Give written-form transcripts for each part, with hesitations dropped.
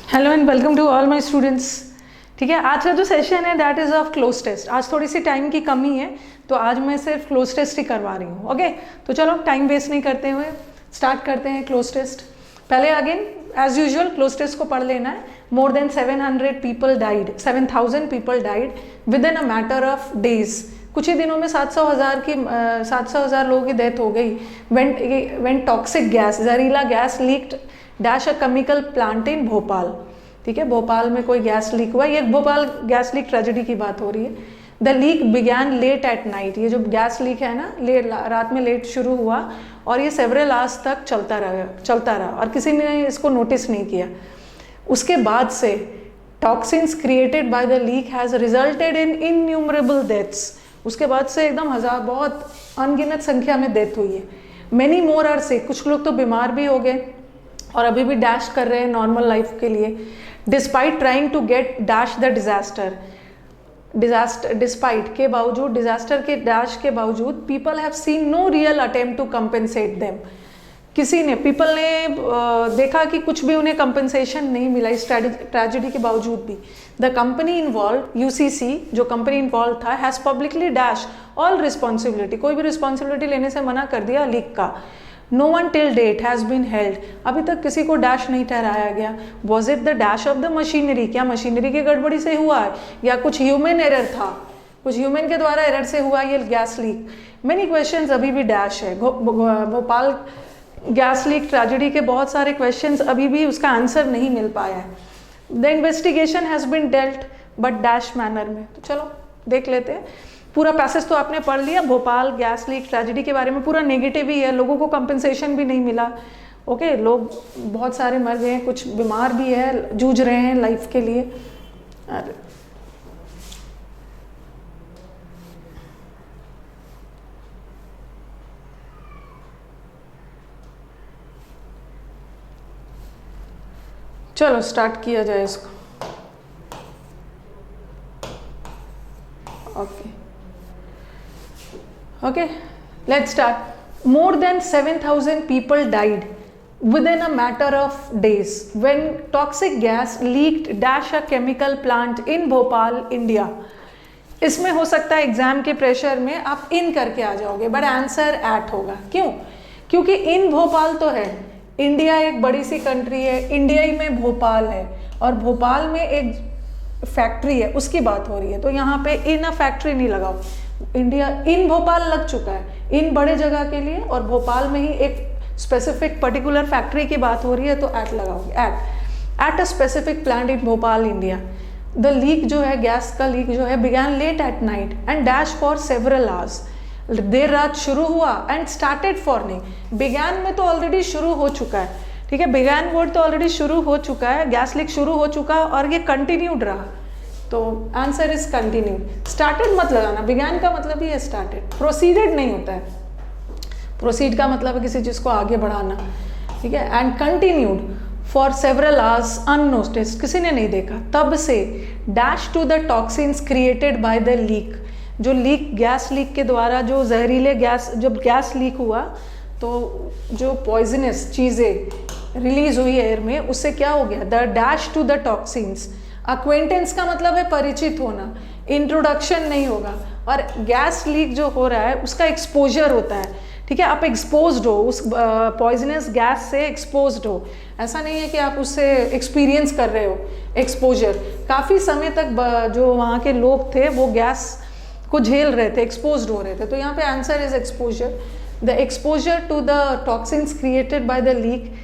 Hello and welcome to all my students. ठीक है, आज का जो सेशन है that is of close test. आज थोड़ी सी टाइम की कमी है तो आज मैं सिर्फ क्लोज टेस्ट ही करवा रही हूँ। ओके, तो चलो टाइम वेस्ट नहीं करते हुए स्टार्ट करते हैं क्लोज टेस्ट। पहले again as usual close test को पढ़ लेना है। More than 700 people died, 7000 people died within a matter of days. कुछ ही दिनों में 700,000 लोगों की डेथ हो गई व्हेन टॉक्सिक गैस, जहरीला gas leaked dash a chemical plant in Bhopal. ठीक है, भोपाल में कोई गैस लीक हुआ। ये भोपाल गैस लीक ट्रेजेडी की बात हो रही है। The leak began late at night. ये जो गैस लीक है ना, रात में लेट शुरू हुआ और ये सेवरल आवर्स तक चलता रहा और किसी ने इसको नोटिस नहीं किया। उसके बाद से toxins created by the leak has resulted in innumerable deaths. उसके बाद से एकदम बहुत अनगिनत संख्या में डेथ हुई है। Many more are sick. कुछ लोग तो बीमार भी हो गए और अभी भी डैश कर रहे हैं नॉर्मल लाइफ के लिए। Despite trying to get dash the disaster despite के बावजूद, डिजास्टर के डैश के बावजूद people have seen no real attempt to compensate them. People ने देखा कि कुछ भी उन्हें कंपेंसेशन नहीं मिला इस ट्रेजेडी के बावजूद भी। द कंपनी इन्वॉल्व यूसीसी, जो कंपनी इन्वॉल्व था, has publicly dash all responsibility. कोई भी रिस्पॉन्सिबिलिटी लेने से मना कर दिया लीक का। No one till date has been held. अभी तक किसी को डैश नहीं ठहराया गया। Was it the dash of the machinery? क्या मशीनरी की गड़बड़ी से हुआ है या कुछ ह्यूमन एरर था, कुछ ह्यूमन के द्वारा एरर से हुआ ये गैस लीक? मेनी क्वेश्चंस अभी भी डैश है। भोपाल गैस लीक ट्रेजेडी के बहुत सारे क्वेश्चंस अभी भी उसका आंसर नहीं मिल पाया है। The investigation has been dealt but dash manner में। तो चलो देख लेते हैं। पूरा पैसेज तो आपने पढ़ लिया। भोपाल गैस लीक ट्रेजेडी के बारे में पूरा नेगेटिव ही है। लोगों को कंपनसेशन भी नहीं मिला। ओके, लोग बहुत सारे मर गए, कुछ बीमार भी है, जूझ रहे हैं लाइफ के लिए। चलो स्टार्ट किया जाए इसको। Okay, let's start. More than 7,000 people died within a matter of days when toxic gas leaked dash a chemical plant in Bhopal, India. इसमें हो सकता है एग्जाम के प्रेशर में आप इन करके आ जाओगे बट आंसर एट होगा। क्यों? क्योंकि इन भोपाल तो है। इंडिया एक बड़ी सी कंट्री है, इंडिया ही में भोपाल है और भोपाल में एक फैक्ट्री है, उसकी बात हो रही है। तो यहाँ पे इन अ फैक्ट्री नहीं लगाओ। इंडिया इन भोपाल लग चुका है इन बड़े जगह के लिए और भोपाल में ही एक स्पेसिफिक पर्टिकुलर फैक्ट्री की बात हो रही है तो एट लगाओगे। At a specific plant in Bhopal, India. The leak जो है, गैस का लीक जो है, began late at night and dash for several hours. देर रात शुरू हुआ एंड स्टार्टेड फॉर नहीं। बिगैन में तो ऑलरेडी शुरू हो चुका है। ठीक है, बिगैन वर्ड तो ऑलरेडी शुरू हो चुका है, गैस लीक शुरू हो चुका और ये कंटिन्यूड रहा। तो आंसर इज कंटिन्यूड। स्टार्टेड मत लगाना, बिगैन का मतलब ही है स्टार्टेड। प्रोसीडेड नहीं होता है। प्रोसीड का मतलब है किसी चीज़ को आगे बढ़ाना। ठीक है, and continued for several hours unnoticed, किसी ने नहीं देखा तब से। Dash to the toxins created by the leak, जो लीक गैस लीक के द्वारा जो जहरीले गैस, जब गैस लीक हुआ तो जो पॉइजनस चीज़ें रिलीज हुई एयर में, उससे क्या हो गया? The dash to the toxins. Acquaintance का मतलब है परिचित होना, इंट्रोडक्शन नहीं होगा। और गैस लीक जो हो रहा है उसका एक्सपोजर होता है। ठीक है, आप एक्सपोज्ड हो, उस पॉइजनस गैस से एक्सपोज्ड हो। ऐसा नहीं है कि आप उससे एक्सपीरियंस कर रहे हो एक्सपोजर। काफ़ी समय तक जो वहाँ के लोग थे वो गैस को झेल रहे थे, एक्सपोज्ड हो रहे थे। तो यहाँ पे answer is exposure. The exposure to the toxins created by the leak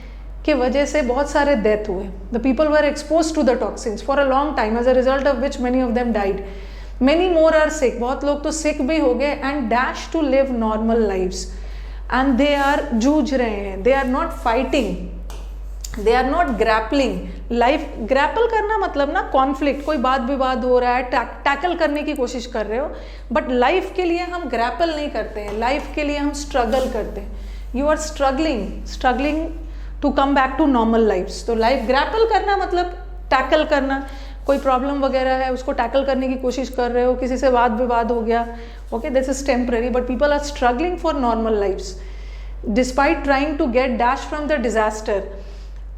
के वजह से बहुत सारे डेथ हुए। The people were expose to the toxins for a long time as a result of which many of them died. Many more are sick, बहुत लोग तो sick भी हो गए। And dash to live normal lives and they are जूझ रहे हैं। They are not fighting, they are not grappling. Life grapple करना मतलब ना कॉन्फ्लिक्ट, कोई बात विवाद हो रहा है, टैकल करने की कोशिश कर रहे हो। बट लाइफ के लिए हम ग्रैपल नहीं करते हैं, लाइफ के लिए हम स्ट्रगल करते हैं। You are struggling to come back to normal lifes. तो लाइफ ग्रैपल करना मतलब टैकल करना। कोई प्रॉब्लम वगैरह है उसको टैकल करने की कोशिश कर रहे हो, किसी से वाद विवाद हो गया, okay, this is temporary, but people are struggling for normal lifes despite trying to get dash from the disaster.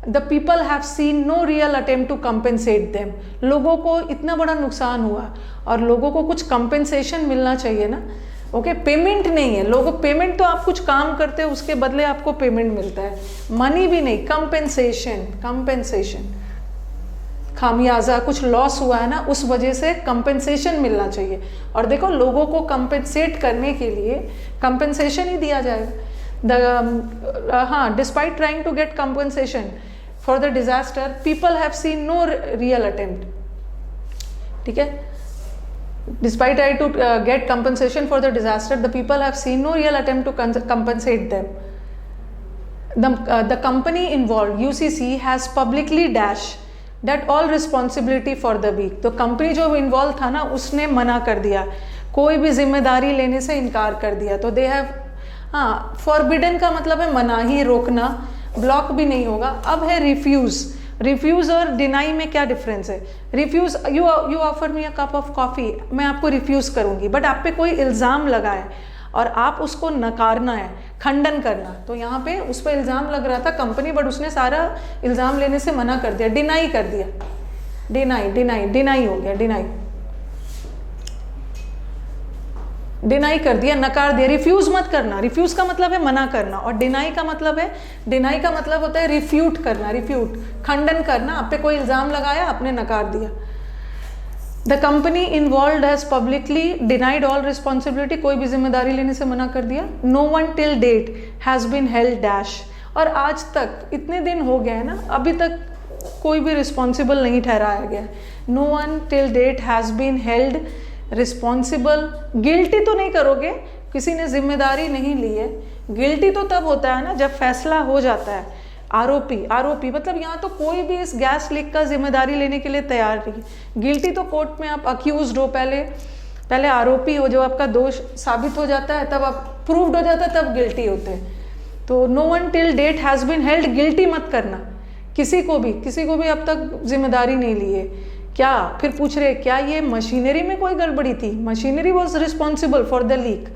The people have seen no real attempt to compensate them. लोगों को इतना बड़ा नुकसान हुआ और लोगों को कुछ कंपेंसेशन मिलना चाहिए ना। ओके, पेमेंट नहीं है, लोगों पेमेंट तो आप कुछ काम करते हो उसके बदले आपको पेमेंट मिलता है, मनी भी नहीं, कंपेंसेशन। कंपेंसेशन खामियाजा, कुछ लॉस हुआ है ना, उस वजह से कंपेंसेशन मिलना चाहिए। और देखो लोगों को कंपेंसेट करने के लिए कंपेंसेशन ही दिया जाएगा। हाँ, despite trying to get compensation for the disaster people have seen no real attempt. ठीक है, despite trying to get compensation for the disaster the people have seen no real attempt to compensate them. The company involved UCC has publicly dashed that all responsibility for the week। तो company जो involve था ना उसने मना कर दिया, कोई भी जिम्मेदारी लेने से इनकार कर दिया। तो दे हैव, हाँ, फॉरबिडन का मतलब है मना ही, रोकना, ब्लॉक भी नहीं होगा। अब है रिफ्यूज़। रिफ्यूज़ और डिनाई में क्या डिफरेंस है? Refuse, you offer me a cup of coffee, मैं आपको रिफ्यूज़ करूँगी, बट आप पे कोई इल्ज़ाम लगा है और आप उसको नकारना है, खंडन करना। तो यहाँ पे उस पर इल्ज़ाम लग रहा था कंपनी, बट उसने सारा इल्ज़ाम लेने से मना कर दिया, डिनाई कर दिया। डिनाई हो गया, डिनाई कर दिया, नकार दिया। रिफ्यूज़ मत करना, रिफ्यूज़ का मतलब है मना करना, और डिनाई का मतलब होता है रिफ्यूट करना, खंडन करना। आप पे कोई इल्ज़ाम लगाया, आपने नकार दिया। The company involve has publicly denied all responsibility, कोई भी जिम्मेदारी लेने से मना कर दिया। No one till date has been held dash, और आज तक इतने दिन हो गए हैं ना, अभी तक कोई भी रिस्पॉन्सिबल नहीं ठहराया गया। No one till date has been held responsible. Guilty तो नहीं करोगे, किसी ने जिम्मेदारी नहीं ली है। गिल्टी तो तब होता है ना जब फैसला हो जाता है। आरोपी मतलब यहाँ तो कोई भी इस गैस लीक का जिम्मेदारी लेने के लिए तैयार नहीं। गिल्टी तो कोर्ट में आप अक्यूज्ड हो, पहले आरोपी हो, जो आपका दोष साबित हो जाता है तब आप प्रूव्ड हो जाता है, तब गिल्टी होते हैं। तो no one till date has been held, guilty मत करना किसी को भी अब तक जिम्मेदारी नहीं ली है। क्या फिर पूछ रहे क्या ये मशीनरी में कोई गड़बड़ी थी? Machinery was responsible for the leak,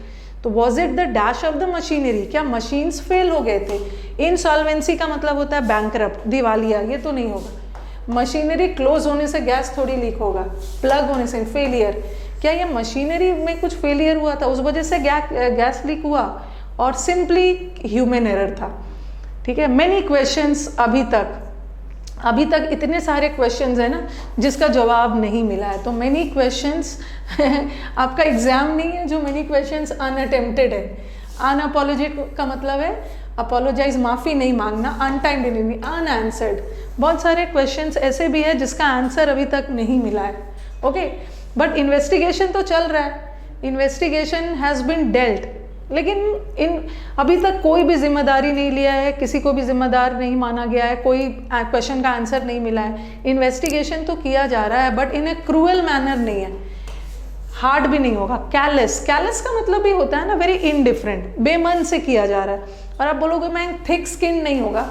तो was it the dash of the machinery? क्या मशीन्स फेल हो गए थे? इनसॉल्वेंसी का मतलब होता है बैंकरप्ट, दिवालिया, ये तो नहीं होगा। मशीनरी क्लोज होने से गैस थोड़ी लीक होगा, प्लग होने से फेलियर। क्या ये मशीनरी में कुछ फेलियर हुआ था, उस वजह से गैस लीक हुआ, और सिंपली ह्यूमन एरर था? ठीक है, मेनी क्वेश्चंस अभी तक इतने सारे क्वेश्चंस हैं ना जिसका जवाब नहीं मिला है। तो मेनी क्वेश्चंस आपका एग्जाम नहीं है जो मेनी क्वेश्चंस अनअटेम्प्टेड है। अनअपोलोजेट का मतलब है अपोलोजाइज, माफ़ी नहीं मांगना, अनटाइम्ड नहीं, अनआंसर्ड। बहुत सारे क्वेश्चंस ऐसे भी है जिसका आंसर अभी तक नहीं मिला है। ओके, बट इन्वेस्टिगेशन तो चल रहा है, इन्वेस्टिगेशन हैज़ बीन डेल्ट, लेकिन अभी तक कोई भी जिम्मेदारी नहीं लिया है, किसी को भी जिम्मेदार नहीं माना गया है, कोई क्वेश्चन का आंसर नहीं मिला है। इन्वेस्टिगेशन तो किया जा रहा है but in A cruel manner नहीं है, हार्ड भी नहीं होगा। कैलेस का मतलब भी होता है ना वेरी इनडिफरेंट, बेमन से किया जा रहा है। और आप बोलोगे मैं थिक स्किन नहीं होगा।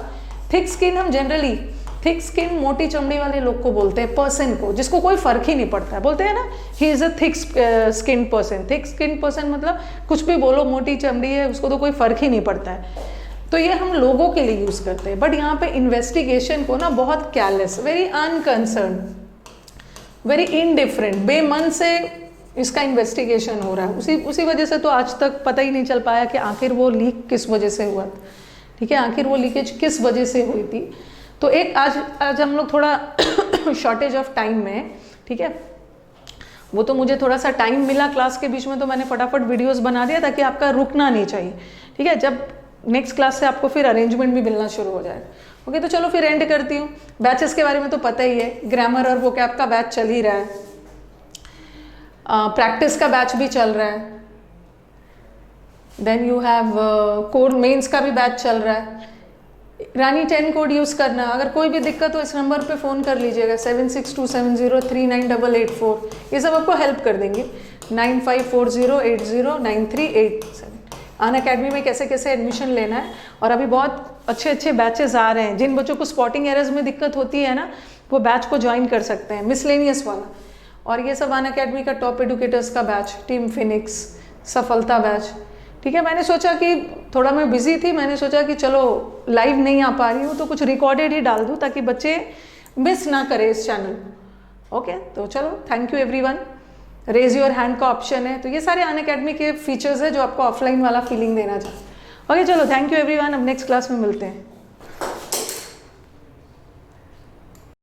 थिक स्किन हम जनरली, थिक स्किन मोटी चमड़ी वाले लोग को बोलते हैं, पर्सन को जिसको कोई फर्क ही नहीं पड़ता है, बोलते हैं ना he is a thick skin person. Thick skin person मतलब कुछ भी बोलो, मोटी चमड़ी है, उसको तो कोई फर्क ही नहीं पड़ता है। तो ये हम लोगों के लिए यूज़ करते हैं, बट यहाँ पे इन्वेस्टिगेशन को ना बहुत कैलेस, वेरी अनकंसर्न, वेरी इनडिफरेंट, बेमन से इसका इन्वेस्टिगेशन हो रहा है। उसी वजह से तो आज तक पता ही नहीं चल पाया कि आखिर वो लीक किस वजह से हुआ। ठीक है, आखिर वो लीकेज किस वजह से हुई थी। तो एक आज हम लोग थोड़ा शॉर्टेज ऑफ टाइम में, ठीक है, वो तो मुझे थोड़ा सा टाइम मिला क्लास के बीच में, तो मैंने फटाफट वीडियोस बना दिया ताकि आपका रुकना नहीं चाहिए। ठीक है, जब नेक्स्ट क्लास से आपको फिर अरेंजमेंट भी मिलना शुरू हो जाए। ओके, तो चलो फिर एंड करती हूँ। बैचेस के बारे में तो पता ही है, ग्रामर और वोकैब का बैच चल ही रहा है, प्रैक्टिस का बैच भी चल रहा है, then you have core mains का भी बैच चल रहा है। रानी 10 कोड यूज़ करना। अगर कोई भी दिक्कत हो इस नंबर पे फ़ोन कर लीजिएगा, 7627039884। ये सब आपको हेल्प कर देंगे। 9540809387। अनअकैडमी में कैसे कैसे एडमिशन लेना है, और अभी बहुत अच्छे बैचेस आ रहे हैं। जिन बच्चों को स्पॉटिंग एरर्स में दिक्कत होती है ना, वो बैच को ज्वाइन कर सकते हैं, मिसलेनियस वाला। और ये सब अनअकैडमी का टॉप एडुकेटर्स का बैच, टीम फिनिक्स, सफलता बैच, ठीक है, मैंने सोचा कि थोड़ा मैं बिजी थी, मैंने सोचा कि चलो लाइव नहीं आ पा रही हूँ तो कुछ रिकॉर्डेड ही डाल दूँ ताकि बच्चे मिस ना करें इस चैनल। ओके, तो चलो thank you everyone. Raise your hand का ऑप्शन है, तो ये सारे अनअकैडमी के फीचर्स है जो आपको ऑफलाइन वाला फीलिंग देना चाहिए। ओके चलो, थैंक यू एवरीवन, अब नेक्स्ट क्लास में मिलते हैं।